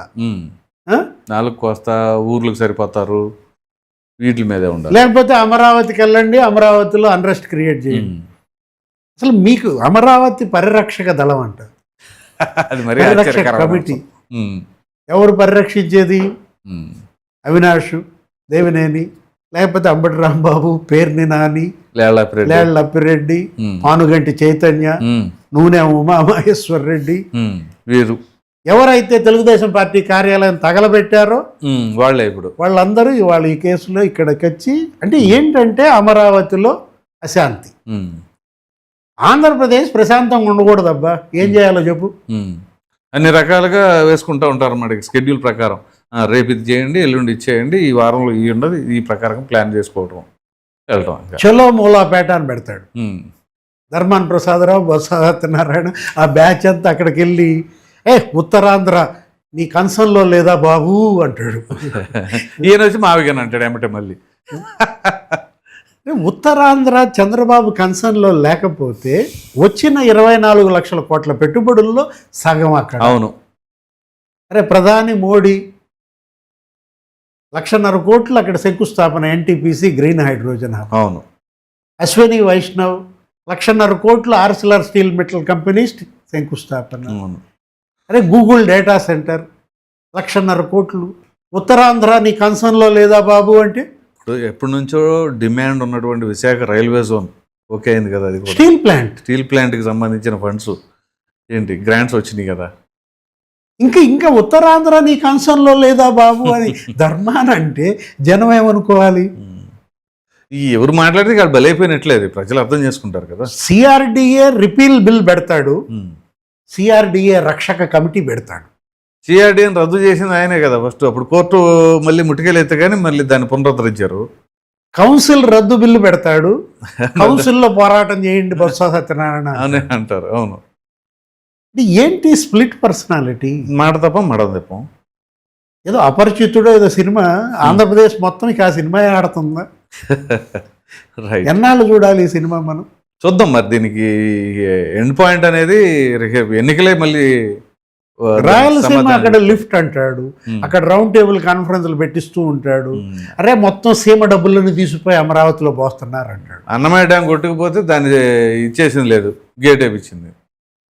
A: 4 కోస్తా ఊర్లకు సరిపోతారు, వీటి మీదే ఉండాలి.
B: లేకపోతే అమరావతికి వెళ్ళండి, అమరావతిలో అన్రెస్ట్ క్రియేట్ చేయండి. అసలు మీకు అమరావతి పరిరక్షక దళం అంట, పరిరక్షక కమిటీ. ఎవరు పరిరక్షించేది? అవినాష్, దేవినేని, లేకపోతే అంబటి రాంబాబు, పేర్ని నాని, లేళ్లప్పిరెడ్డి, పానుగంటి చైతన్య, నూనె ఉమామహేశ్వర్ రెడ్డి,
A: వీరు
B: ఎవరైతే తెలుగుదేశం పార్టీ కార్యాలయం తగలబెట్టారో
A: వాళ్ళే ఇప్పుడు
B: వాళ్ళందరూ ఇవాళ ఈ కేసులో ఇక్కడికి వచ్చి, అంటే ఏంటంటే అమరావతిలో అశాంతి, ఆంధ్రప్రదేశ్ ప్రశాంతంగా ఉండకూడదబ్బా, ఏం చేయాలో చెప్పు.
A: అన్ని రకాలుగా వేసుకుంటూ ఉంటారు అన్నమాట షెడ్యూల్ ప్రకారం. రేపు ఇది చేయండి, ఎల్లుండి ఇచ్చేయండి, ఈ వారంలో ఇవి ఉండదు, ఈ ప్రకారం ప్లాన్ చేసుకోవటం, వెళ్ళటం.
B: చలో మూలాపేట అని పెడతాడు ధర్మాన్ ప్రసాదరావు, బొత్స సత్యనారాయణ, ఆ బ్యాచ్ అంతా అక్కడికి వెళ్ళి ఉత్తరాంధ్ర నీ కన్సర్న్లో లేదా బాబు అంటాడు.
A: ఈయన వచ్చి మావిగాని అంటాడు ఏమంటే మళ్ళీ.
B: ఉత్తరాంధ్ర చంద్రబాబు కన్సర్న్లో లేకపోతే వచ్చిన 24 లక్షల కోట్ల పెట్టుబడుల్లో సగం అక్కడ.
A: అవును.
B: అరే ప్రధాని మోడీ 1,50,000 కోట్లు అక్కడ శంకుస్థాపన, ఎన్టీపీసీ గ్రీన్ హైడ్రోజన్ హబ్.
A: అవును.
B: అశ్విని వైష్ణవ్ 1,50,000 కోట్లు ఆర్సిలర్ స్టీల్ మెటల్ కంపెనీ శంకుస్థాపన. అరే గూగుల్ డేటా సెంటర్ 1,50,000 కోట్లు. ఉత్తరాంధ్ర నీ కన్సర్న్లో లేదా బాబు అంటే
A: ఇప్పుడు ఎప్పటి నుంచో డిమాండ్ ఉన్నటువంటి విశాఖ రైల్వే జోన్ ఓకే అయింది కదా, అది కూడా స్టీల్ ప్లాంట్కి సంబంధించిన ఫండ్స్ ఏంటి గ్రాంట్స్ వచ్చినాయి కదా.
B: ఇంకా ఉత్తరాంధ్ర నీ కన్సర్న్లో లేదా బాబు అని ధర్మానంటే జనం ఏమనుకోవాలి?
A: ఈ ఎవరు మాట్లాడితే ఇక్కడ బలైపోయినట్లేదు, ప్రజలు అర్థం చేసుకుంటారు కదా.
B: సిఆర్డిఏ రిపీల్ బిల్ పెడతాడు, సిఆర్డిఏ రక్షక కమిటీ పెడతాడు.
A: సిఆర్డిఏని రద్దు చేసింది ఆయనే కదా ఫస్ట్. అప్పుడు కోర్టు మళ్ళీ ముట్టుకెళ్ళి ఎత్తే కానీ మళ్ళీ దాన్ని పునరుద్ధరించారు.
B: కౌన్సిల్ రద్దు బిల్లు పెడతాడు, కౌన్సిల్లో పోరాటం చేయండి బొత్స సత్యనారాయణ
A: అని అంటారు. అవును,
B: ఏంటి స్ప్లిట్ పర్సనాలిటీ?
A: మాట తప్ప మడం తప్పం.
B: ఏదో అపరిచితుడో ఏదో సినిమా ఆంధ్రప్రదేశ్ మొత్తం ఇక ఆ సినిమా ఆడుతుందా?
A: రైట్,
B: ఎన్నాళ్ళు చూడాలి ఈ సినిమా మనం?
A: చూద్దాం మరి దీనికి ఎండ్ పాయింట్ అనేది ఎన్నికలే. మళ్ళీ
B: రాయలసీమ అక్కడ లిఫ్ట్ అంటాడు, అక్కడ రౌండ్ టేబుల్ కాన్ఫరెన్స్లు పెట్టిస్తూ ఉంటాడు. అరే మొత్తం సీమ డబ్బులను తీసిపోయి అమరావతిలో పోస్తున్నారు అంటాడు.
A: అన్నమయ్య డ్యాం కొట్టుకుపోతే దాన్ని ఇచ్చేసింది లేదు, గేట్ వేపించింది.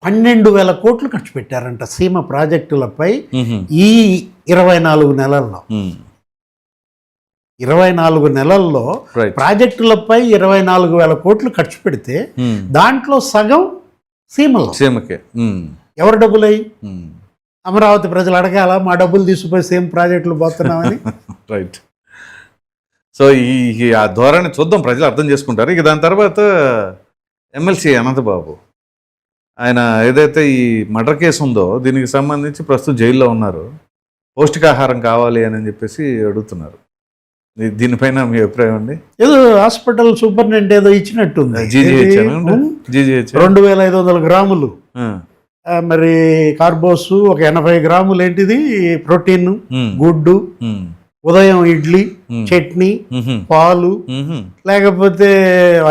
B: 12,000 కోట్లు ఖర్చు పెట్టారంట సీమ ప్రాజెక్టులపై ఈ 24 నెలల్లో. 24 నెలల్లో ప్రాజెక్టులపై 24,000 కోట్లు ఖర్చు పెడితే దాంట్లో సగం సీమకే. ఎవరు డబ్బులై? అమరావతి ప్రజలు అడగాల, మా డబ్బులు తీసుకుపోయి సేమ్ ప్రాజెక్టులు పోతున్నామని.
A: రైట్. సో ఆ ధోరణి చూద్దాం, ప్రజలు అర్థం చేసుకుంటారు. ఇక దాని తర్వాత ఎమ్మెల్సీ అనంతబాబు, ఆయన ఏదైతే ఈ మర్డర్ కేసు ఉందో దీనికి సంబంధించి ప్రస్తుతం జైల్లో ఉన్నారు. పౌష్టికాహారం కావాలి అని చెప్పేసి అడుగుతున్నారు. దీనిపైన మీ అభిప్రాయం అండి?
B: ఏదో హాస్పిటల్ సూపరింటెండెంట్ ఏదో ఇచ్చినట్టుంది,
A: జీజీహెచ్
B: 2,500 గ్రాములు మరి కార్బోస్, ఒక 80 గ్రాములు ఏంటిది ప్రోటీన్, గుడ్డు, ఉదయం ఇడ్లీ, చట్నీ, పాలు, లేకపోతే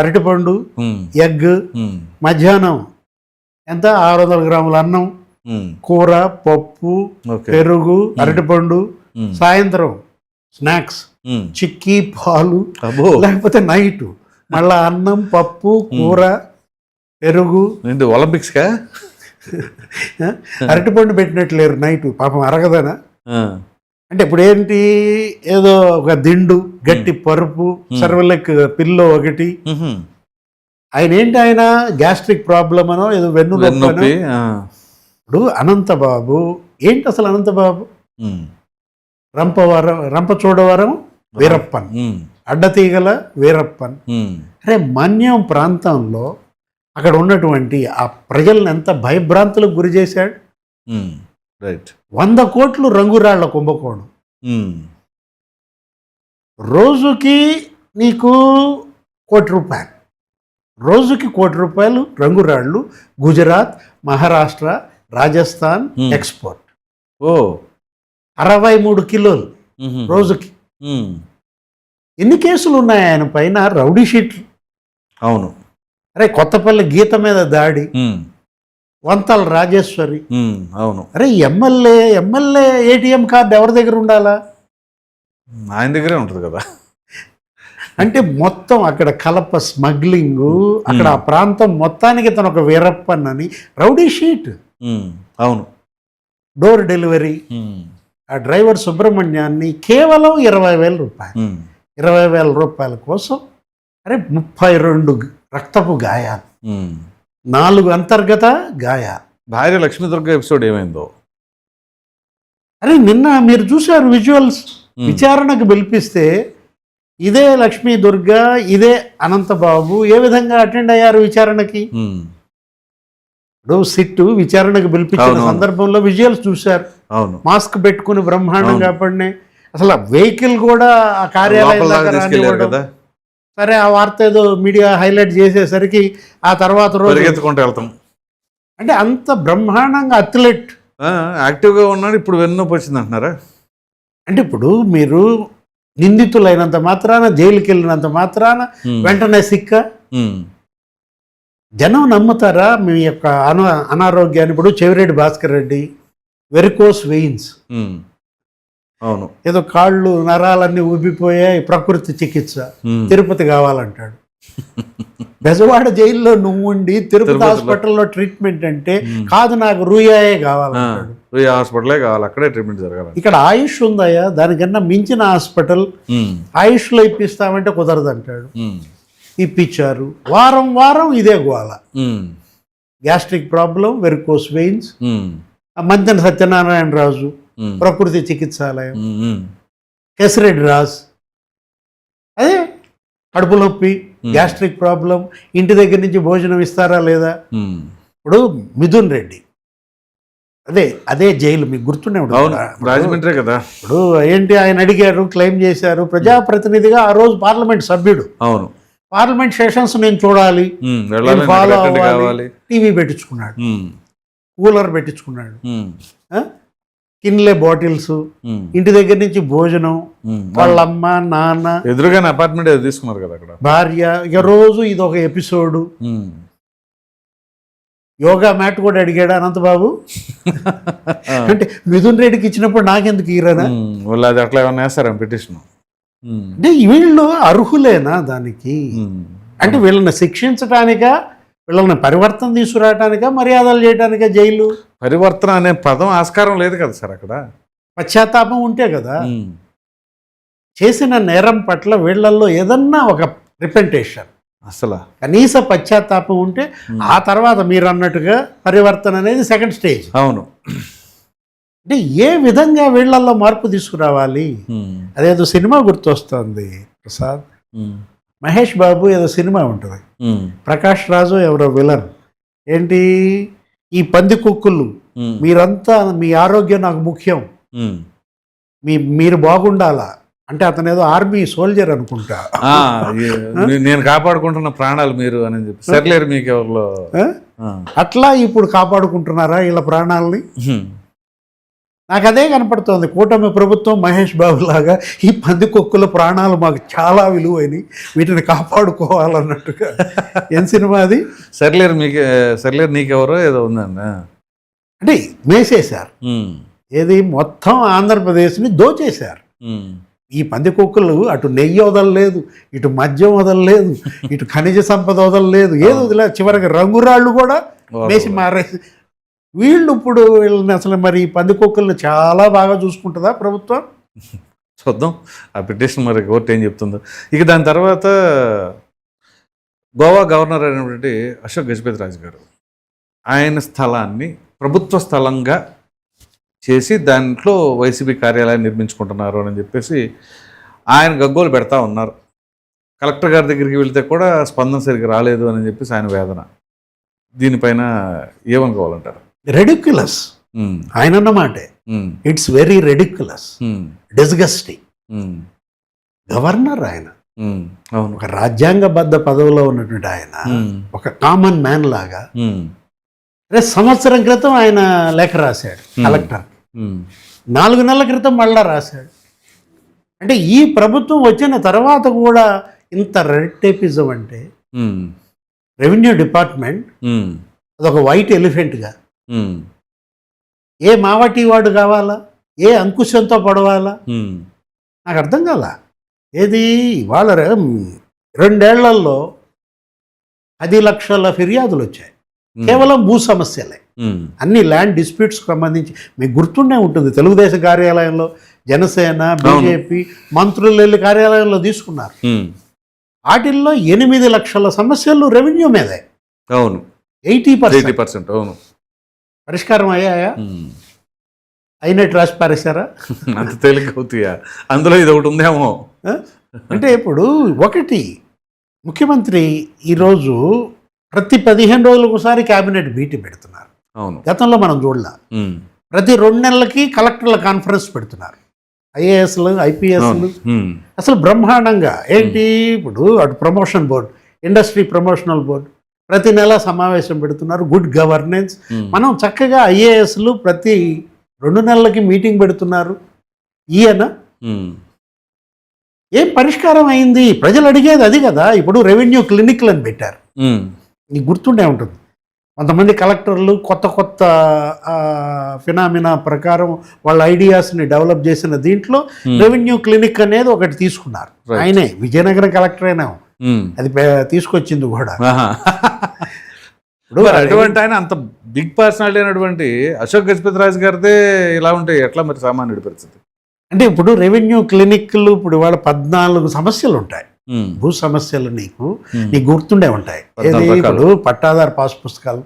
B: అరటిపండు, ఎగ్, మధ్యాహ్నం ఎంత 600 గ్రాముల అన్నం, కూర, పప్పు, పెరుగు, అరటిపండు, సాయంత్రం స్నాక్స్ చిక్కీ, పాలు, లేకపోతే నైట్ మళ్ళా అన్నం, పప్పు, కూర, పెరుగు.
A: ఒలింపిక్స్ కా
B: అరటిపండు పెట్టినట్లేరు నైట్, పాపం అరగదనా? అంటే ఇప్పుడు ఏంటి, ఏదో ఒక దిండు, గట్టి పరుపు, సర్వలెక్ పిల్లో ఒకటి. ఆయన గ్యాస్ట్రిక్ ప్రాబ్లం అనో ఏదో వెన్ను నొప్పి. ఇప్పుడు అనంతబాబు ఏంటి అసలు? అనంతబాబు రంపచోడవరం వీరప్పన్, అడ్డతీగల వీరప్పన్. అరే మన్యం ప్రాంతంలో అక్కడ ఉన్నటువంటి ఆ ప్రజల్ని ఎంత భయభ్రాంతులకు గురి చేశాడు. 100 కోట్లు రంగురాళ్ల కుంభకోణం. రోజుకి నీకు ₹1,00,00,000, రోజుకి ₹1,00,00,000 రంగురాళ్ళు గుజరాత్, మహారాష్ట్ర, రాజస్థాన్ ఎక్స్పోర్ట్. 63 కిలోలు రోజుకి. ఎన్ని కేసులు ఉన్నాయి ఆయన పైన? రౌడీ షీట్లు.
A: అవును.
B: అరే కొత్తపల్లి గీత మీద దాడి, వంతల రాజేశ్వరి.
A: అవును.
B: అరే ఎమ్మెల్యే ఏటీఎం కార్డు ఎవరి దగ్గర ఉండాలా?
A: ఆయన దగ్గరే ఉంటుంది కదా.
B: అంటే మొత్తం అక్కడ కలప స్మగ్లింగ్, అక్కడ ఆ ప్రాంతం మొత్తానికి తను ఒక వీరప్పన్ అని రౌడీ షీట్.
A: అవును.
B: Door delivery. ఆ డ్రైవర్ సుబ్రహ్మణ్యాన్ని కేవలం ₹20,000, ₹20,000 కోసం అరే 32 రక్తపు గాయాలు, 4 అంతర్గత గాయాలు.
A: భార్య లక్ష్మీదుర్గ ఎపిసోడ్ ఏమైందో
B: అరే నిన్న మీరు చూశారు విజువల్స్. విచారణకు పిలిపిస్తే ఇదే లక్ష్మీ దుర్గా, ఇదే అనంతబాబు ఏ విధంగా అటెండ్ అయ్యారు విచారణకి. సిట్టు విచారణకు పిలిపించిన సందర్భంలో విజువల్స్ చూశారు. మాస్క్ పెట్టుకుని బ్రహ్మాండంగా పడినాయి. అసలు వెహికల్ కూడా ఆ కార్యాలయం దగ్గర. సరే ఆ వార్త ఏదో మీడియా హైలైట్ చేసేసరికి ఆ తర్వాత రోజు
A: వెళ్తాం.
B: అంటే అంత బ్రహ్మాండంగా అథ్లెట్,
A: యాక్టివ్గా ఉన్నాడు. ఇప్పుడు వెన్నొప్పి వచ్చింది అంటున్నారా? అంటే
B: ఇప్పుడు మీరు నిందితులైనంత మాత్రాన, జైలుకి వెళ్ళినంత మాత్రాన వెంటనే సిక్క జనం నమ్ముతారా మీ యొక్క అనారోగ్యాన్ని? ఇప్పుడు చెవిరెడ్డి భాస్కర్ రెడ్డి వెరికోస్ వెయిన్స్,
A: అవును,
B: ఏదో కాళ్ళు నరాలన్నీ ఉబ్బిపోయాయి, ప్రకృతి చికిత్స, తిరుపతి కావాలంటాడు. బెజవాడ జైల్లో నువ్వు ఉండి తిరుపతి హాస్పిటల్లో ట్రీట్మెంట్ అంటే కాదు, నాకు రూయాయే కావాలంటాడు.
A: ఏ హాస్పిటలే కావాలి, అక్కడే ట్రీట్మెంట్ జరగాలి.
B: ఇక్కడ ఆయుష్ ఉందయ్యా, దానికన్నా మించిన హాస్పిటల్ ఆయుష్లో ఇప్పిస్తామంటే కుదరదు అంటాడు. ఇప్పించారు, వారం వారం ఇదే గోల. Gastric problem, varicose veins, Mantena Satyanarayana Raju ప్రకృతి చికిత్సాలయం, కెసిరెడ్డి రాజ్, అదే కడుపు నొప్పి, గ్యాస్ట్రిక్ ప్రాబ్లం, ఇంటి దగ్గర నుంచి భోజనం ఇస్తారా లేదా. ఇప్పుడు మిథున్ రెడ్డి, అదే జైలు, మీకు గుర్తుండే ఉంటుంది,
A: రాజమండ్రి కదా.
B: ఇప్పుడు ఏంటి, ఆయన అడిగారు, క్లెయిమ్ చేశారు, ప్రజాప్రతినిధిగా ఆ రోజు పార్లమెంట్ సభ్యుడు.
A: అవును,
B: పార్లమెంట్ సెషన్స్ నేను చూడాలి, ఫాలో అవ్వాలి, టీవీ పెట్టించుకున్నాడు, కూలర్ పెట్టించుకున్నాడు, కిన్లే బాటిల్స్, ఇంటి దగ్గర నుంచి భోజనం, వాళ్ళమ్మ నాన్న
A: ఎదురుగానే అపార్ట్మెంట్ తీసుకున్నారు కదా అక్కడ,
B: భార్య, ఇక రోజు ఇది ఒక ఎపిసోడ్. యోగా మ్యాట్ కూడా అడిగాడు అనంతబాబు. అంటే మిథున్ రెడ్డికి ఇచ్చినప్పుడు నాకెందుకు ఈరనా,
A: వాళ్ళు అది అట్లా ఏమన్నా వేస్తారా పిటిషన్.
B: అంటే వీళ్ళు అర్హులేనా దానికి? అంటే వీళ్ళని శిక్షించడానికా, వీళ్ళని పరివర్తన తీసుకురావటానికా, మర్యాదలు చేయడానికా జైలు?
A: పరివర్తన అనే పదం ఆస్కారం లేదు కదా సార్ అక్కడ.
B: పశ్చాత్తాపం ఉంటే కదా. చేసిన నేరం పట్ల వీళ్ళల్లో ఏదన్నా ఒక రిపెంటేషన్,
A: అసలు
B: కనీస పశ్చాత్తాపం ఉంటే ఆ తర్వాత మీరు అన్నట్టుగా పరివర్తన అనేది సెకండ్ స్టేజ్.
A: అవును.
B: అంటే ఏ విధంగా వీళ్ళల్లో మార్పు తీసుకురావాలి? అదేదో సినిమా గుర్తొస్తుంది ప్రసాద్, మహేష్ బాబు ఏదో సినిమా ఉంటుంది, ప్రకాష్ రాజు ఎవరో విలన్, ఏంటి ఈ పంది కుక్కులు, మీరంతా మీ ఆరోగ్యం నాకు ముఖ్యం, మీరు బాగుండాలా అంటే, అతను ఏదో ఆర్మీ సోల్జర్ అనుకుంటా,
A: నేను కాపాడుకుంటున్న ప్రాణాలు మీరు అని చెప్పి సర్లేరు మీకు ఎవరిలో
B: అట్లా ఇప్పుడు కాపాడుకుంటున్నారా వీళ్ళ ప్రాణాలని? నాకు అదే కనపడుతోంది. కూటమి ప్రభుత్వం మహేష్ బాబు లాగా ఈ పంది కుక్కుల ప్రాణాలు మాకు చాలా విలువైనవి, వీటిని కాపాడుకోవాలన్నట్టుగా. ఏం సినిమా అది?
A: సర్లేరు నీకెవరో ఏదో ఉందండి.
B: అంటే మేసేశారు, ఏది మొత్తం ఆంధ్రప్రదేశ్ని దోచేశారు. ఈ పంది కుక్కలు అటు నెయ్యి వదలలేదు, ఇటు మద్యం వదలలేదు, ఇటు ఖనిజ సంపద వదలలేదు, ఏది వదిలే, చివరికి రంగురాళ్ళు కూడా వేసి మారేసి. వీళ్ళు ఇప్పుడు వీళ్ళని అసలు మరి పంది కుక్కలను చాలా బాగా చూసుకుంటుందా ప్రభుత్వం?
A: చూద్దాం ఆ పిటిషన్ మరి కోర్టు ఏం చెప్తుందో. ఇక దాని తర్వాత గోవా గవర్నర్ అయినటువంటి అశోక్ గజపతి రాజు గారు ఆయన స్థలాన్ని ప్రభుత్వ స్థలంగా చేసి దాంట్లో వైసీపీ కార్యాలయాన్ని నిర్మించుకుంటున్నారు అని చెప్పేసి ఆయన గగ్గోలు పెడతా ఉన్నారు. కలెక్టర్ గారి దగ్గరికి వెళితే కూడా స్పందన సరిగ్గా రాలేదు అని చెప్పేసి ఆయన వేదన. దీనిపైన ఏమనుకోవాలంటారు?
B: రెడిక్యులస్ ఆయన అన్నమాటే. It's very ridiculous, disgusting. Governor ఆయన, ఒక రాజ్యాంగబద్ధ పదవిలో ఉన్నటువంటి ఆయన, ఒక కామన్ మ్యాన్ లాగా సంవత్సరం క్రితం ఆయన లేఖ రాశాడు కలెక్టర్, 4 నెలల క్రితం మళ్ళా రాశాడు. అంటే ఈ ప్రభుత్వం వచ్చిన తర్వాత కూడా ఇంత రెడ్ టేపిజం అంటే, రెవెన్యూ డిపార్ట్మెంట్ అదొక వైట్ ఎలిఫెంట్గా, ఏ మావటి వాడు కావాలా, ఏ అంకుశంతో పడవాలా, నాకు అర్థం కాల. ఏది వాళ్ళ 2 ఏళ్లలో 10 లక్షల ఫిర్యాదులు వచ్చాయి, కేవలం భూ సమస్యలే. అన్ని ల్యాండ్ డిస్ప్యూట్స్ సంబంధించి మీకు గుర్తుండే ఉంటుంది, తెలుగుదేశం కార్యాలయంలో జనసేన బీజేపీ మంత్రులు వెళ్ళి కార్యాలయంలో తీసుకున్నారు. వాటిల్లో 8 లక్షల సమస్యలు రెవెన్యూ మీదే.
A: అవును,
B: 80%.
A: అవును,
B: పరిష్కారం అయ్యాయా? అయినట్టు రాసి పారేశారా?
A: అంత తేలిక అవుతాయా? అందులో ఇది ఒకటి ఉందేమో.
B: అంటే ఇప్పుడు ఒకటి, ముఖ్యమంత్రి ఈరోజు ప్రతి 15 రోజులకు ఒకసారి క్యాబినెట్ మీటింగ్ పెడుతున్నారు.
A: అవును,
B: గతంలో మనం చూడలా. ప్రతి 2 నెలలకి కలెక్టర్ల కాన్ఫరెన్స్ పెడుతున్నారు, ఐఏఎస్లు ఐపీఎస్లు. అసలు బ్రహ్మాండంగా ఏంటి, ఇప్పుడు అటు promotion board, industry promotional board ప్రతి నెల సమావేశం పెడుతున్నారు. Good governance. మనం చక్కగా ఐఏఎస్లు ప్రతి 2 నెలలకి మీటింగ్ పెడుతున్నారు. ఈయన ఏం పరిష్కారం అయింది? ప్రజలు అడిగేది అది కదా. ఇప్పుడు రెవెన్యూ క్లినిక్లను పెట్టారు, నీకు గుర్తుండే ఉంటుంది. కొంతమంది కలెక్టర్లు కొత్త కొత్త ఫినామినా ప్రకారం వాళ్ళ ఐడియాస్ని డెవలప్ చేసిన దీంట్లో రెవెన్యూ క్లినిక్ అనేది ఒకటి తీసుకున్నారు. ఆయనే విజయనగరం కలెక్టర్ అయినా అది తీసుకొచ్చింది కూడా.
A: ఇప్పుడు అటువంటి ఆయన అంత బిగ్ పర్సనాలిటీ అయినటువంటి అశోక్ గజపతి రాజు గారిదే ఇలా ఉంటే ఎట్లా మరి సామాన్యుడి పరిస్థితి?
B: అంటే ఇప్పుడు రెవెన్యూ క్లినిక్లు ఇప్పుడు వాళ్ళ 14 సమస్యలు ఉంటాయి. భూ సమస్యలు నీకు గుర్తుండే ఉంటాయి. ఏది ఇప్పుడు పట్టాదారు పాస్ పుస్తకాలు,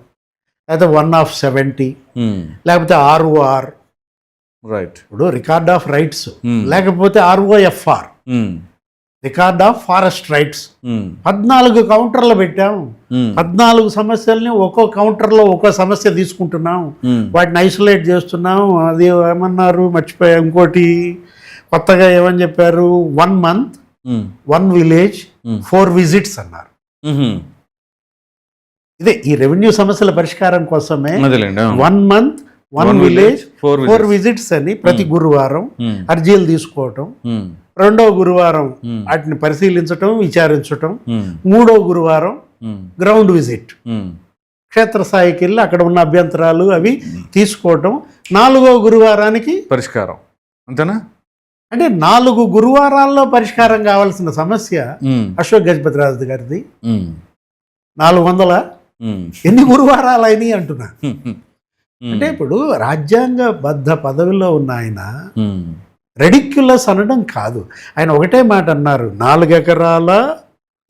B: లేకపోతే 1/70, లేకపోతే ROR,
A: రైట్,
B: ఇప్పుడు రికార్డ్ ఆఫ్ రైట్స్, లేకపోతే ROFR, record of forest rights. 14 కౌంటర్లు పెట్టాము. 14 సమస్యల్ని ఒక్కో కౌంటర్లో ఒక్కో సమస్య తీసుకుంటున్నాం, వాటిని ఐసోలేట్ చేస్తున్నాం. అది ఏమన్నారు మర్చిపోయా, ఇంకోటి కొత్తగా ఏమని చెప్పారు, 1 month 1 village 4 visits అన్నారు. ఇదే ఈ రెవెన్యూ సమస్యల పరిష్కారం కోసమే 1 month 1 village 4 visits అని ప్రతి గురువారం అర్జీలు తీసుకోవటం, రెండో గురువారం వాటిని పరిశీలించటం, విచారించటం, మూడో గురువారం గ్రౌండ్ విజిట్, క్షేత్రస్థాయికి వెళ్ళి అక్కడ ఉన్న అభ్యంతరాలు అవి తీసుకోవటం, 4వ గురువారానికి
A: పరిష్కారం. అంతేనా?
B: అంటే 4 గురువారాల్లో పరిష్కారం కావాల్సిన సమస్య అశోక్ గజపతి రాజు గారిది 400 ఎన్ని గురువారాలు అయినాయి అంటున్నా. అంటే ఇప్పుడు రాజ్యాంగబద్ధ పదవిలో ఉన్న ఆయన రెడిక్యులస్ అనడం కాదు. ఆయన ఒకటే మాట అన్నారు, 4 ఎకరాల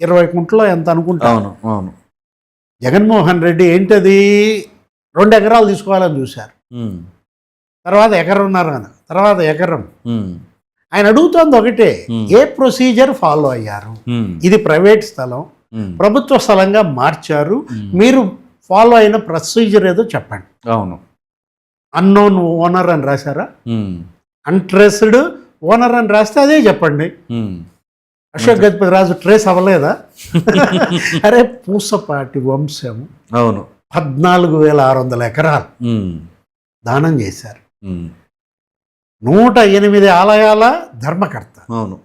B: 20 కుంటలో ఎంత అనుకుంటాను. జగన్మోహన్ రెడ్డి ఏంటది 2 ఎకరాలు తీసుకోవాలని చూశారు, తర్వాత ఎకరన్నర, తర్వాత ఎకరం. ఆయన అడుగుతోంది ఒకటే, ఏ ప్రొసీజర్ ఫాలో అయ్యారు? ఇది ప్రైవేట్ స్థలం, ప్రభుత్వ స్థలంగా మార్చారు, మీరు ఫాలో అయిన ప్రొసీజర్ ఏదో చెప్పండి.
A: అవును,
B: అన్నోన్ ఓనర్ అని రాశారా, అన్ట్రేస్డ్ ఓనర్ అని రాస్తే అదే చెప్పండి. అశోక్ గజపతి రాజు ట్రేస్ అవ్వలేదా? అరే పూసపాటి వంశం,
A: అవును,
B: 14,600 ఎకరాలు దానం చేశారు. 108 ఆలయాల ధర్మకర్త,
A: అవును,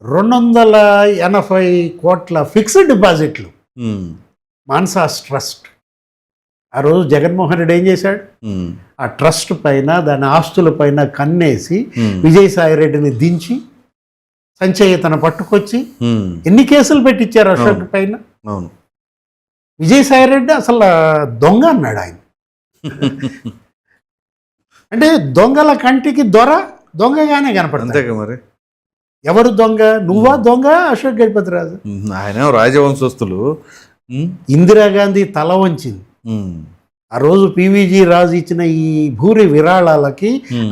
B: 280 కోట్ల ఫిక్స్డ్ డిపాజిట్లు మాన్సాస్ ట్రస్ట్. ఆ రోజు జగన్మోహన్ రెడ్డి ఏం చేశాడు, ఆ ట్రస్ట్ పైన దాని ఆస్తుల పైన కన్నేసి విజయసాయి రెడ్డిని దించి సంచయితను పట్టుకొచ్చి ఎన్ని కేసులు పెట్టించారు అశోక్ పైన. విజయసాయి రెడ్డి అసలు దొంగ అన్నాడు ఆయన. అంటే దొంగల కంటికి దొంగగానే కనపడుతుంది. మరి ఎవరు దొంగ? నువ్వా దొంగ అశోక్ గజపతి రాజు?
A: ఆయన రాజవంశస్థులు.
B: ఇందిరాగాంధీ తల వంచింది ఆ రోజు. పివిజి రాజు ఇచ్చిన ఈ భూరి విరాళాలకి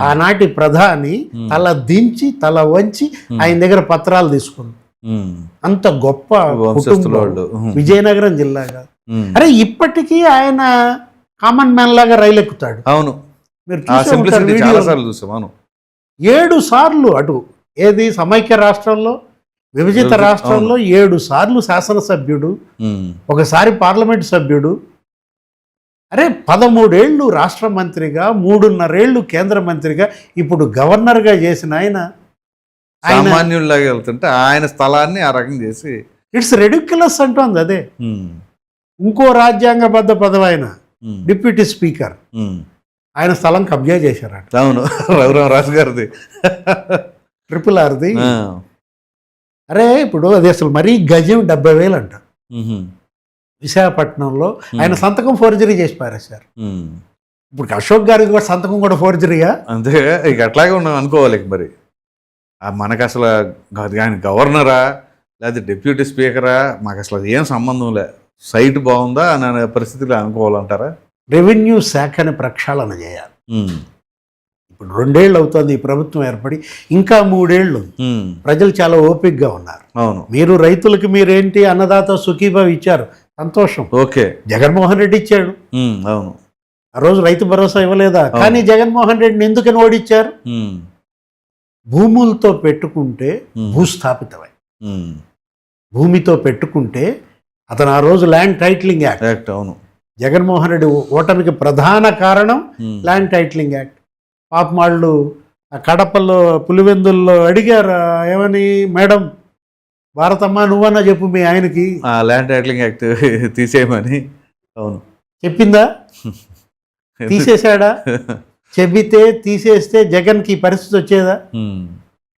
B: ఆనాటి ప్రధాని తల దించి తల వంచి ఆయన దగ్గర పత్రాలు తీసుకుంది. అంత గొప్ప కుటుంబం విజయనగరం జిల్లాగా. అరే ఇప్పటికీ ఆయన కామన్ మ్యాన్ లాగా రైలు ఎక్కుతాడు.
A: అవును,
B: మీరు 7 సార్లు అటు ఏది సమైక్య రాష్ట్రంలో, విభజిత రాష్ట్రంలో 7 సార్లు శాసనసభ్యుడు, ఒకసారి పార్లమెంట్ సభ్యుడు. అరే 13 ఏళ్ళు రాష్ట్ర మంత్రిగా, 3.5 ఏళ్ళు కేంద్ర మంత్రిగా, ఇప్పుడు గవర్నర్గా చేసిన ఆయన
A: సామాన్యుల్లాగా వెళ్తుంటే ఆయన స్థలాన్ని ఆ రకం చేసి
B: ఇట్స్ రెడిక్యులస్ అంటోంది. అదే ఇంకో రాజ్యాంగబద్ధ పదవి ఆయన డిప్యూటీ స్పీకర్, ఆయన స్థలం కబ్జా చేశారట.
A: అవును, రఘురామరాజు గారిది,
B: RRRది. అరే ఇప్పుడు అది అసలు మరీ గజం 70,000 అంట. విశాఖపట్నంలో ఆయన సంతకం ఫోర్జరీ చేసి పారేశారు. ఇప్పుడు అశోక్ గారికి కూడా సంతకం కూడా ఫోర్జరీయా?
A: అంతే, ఇక అట్లాగే ఉన్నాం అనుకోవాలి. మరి మనకు అసలు ఆయన గవర్నరా లేదా డిప్యూటీ స్పీకరా, మాకు అసలు ఏం సంబంధం లే, సైట్ బాగుందా అనే పరిస్థితిలో అనుకోవాలంటారా?
B: రెవెన్యూ శాఖని ప్రక్షాళన చేయాలి. ఇప్పుడు 2 ఏళ్ళు అవుతుంది ఈ ప్రభుత్వం ఏర్పడి, ఇంకా 3 ఏళ్ళు. ప్రజలు చాలా ఓపికగా ఉన్నారు.
A: అవును,
B: మీరు రైతులకి మీరేంటి అన్నదాత సుఖీభావ్ ఇచ్చారు, సంతోషం.
A: ఓకే,
B: జగన్మోహన్ రెడ్డి ఇచ్చాడు.
A: అవును,
B: ఆ రోజు రైతు భరోసా ఇవ్వలేదా? కానీ జగన్మోహన్ రెడ్డిని ఎందుకని ఓడిచ్చారు? భూములతో పెట్టుకుంటే భూస్థాపితమై, భూమితో పెట్టుకుంటే అతను ఆ రోజు ల్యాండ్ టైటిలింగ్ యాక్ట్.
A: అవును,
B: జగన్మోహన్ రెడ్డి ఓటమికి ప్రధాన కారణం ల్యాండ్ టైటిలింగ్ యాక్ట్. పాపం వాళ్ళు కడపలో పులివెందుల్లో అడిగారు ఏమని, మేడం భారతమ్మ నువ్వన్నా చెప్పు మీ ఆయనకి
A: ల్యాండ్ టైటిలింగ్ యాక్ట్ తీసేయమని. అవును,
B: చెప్పిందా? తీసేశాడా? చెబితే తీసేస్తే జగన్కి పరిస్థితి వచ్చేదా?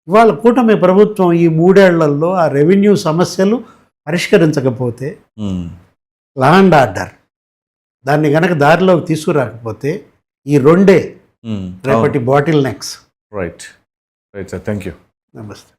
B: ఇవాళ కూటమి ప్రభుత్వం ఈ 3 ఏళ్లలో ఆ రెవెన్యూ సమస్యలు పరిష్కరించకపోతే లా అండ్ ఆర్డర్ దాన్ని గనక దారిలోకి తీసుకురాకపోతే ఈ రెండే రేపటి battle next.
A: Right right sir, thank you.
B: నమస్తే.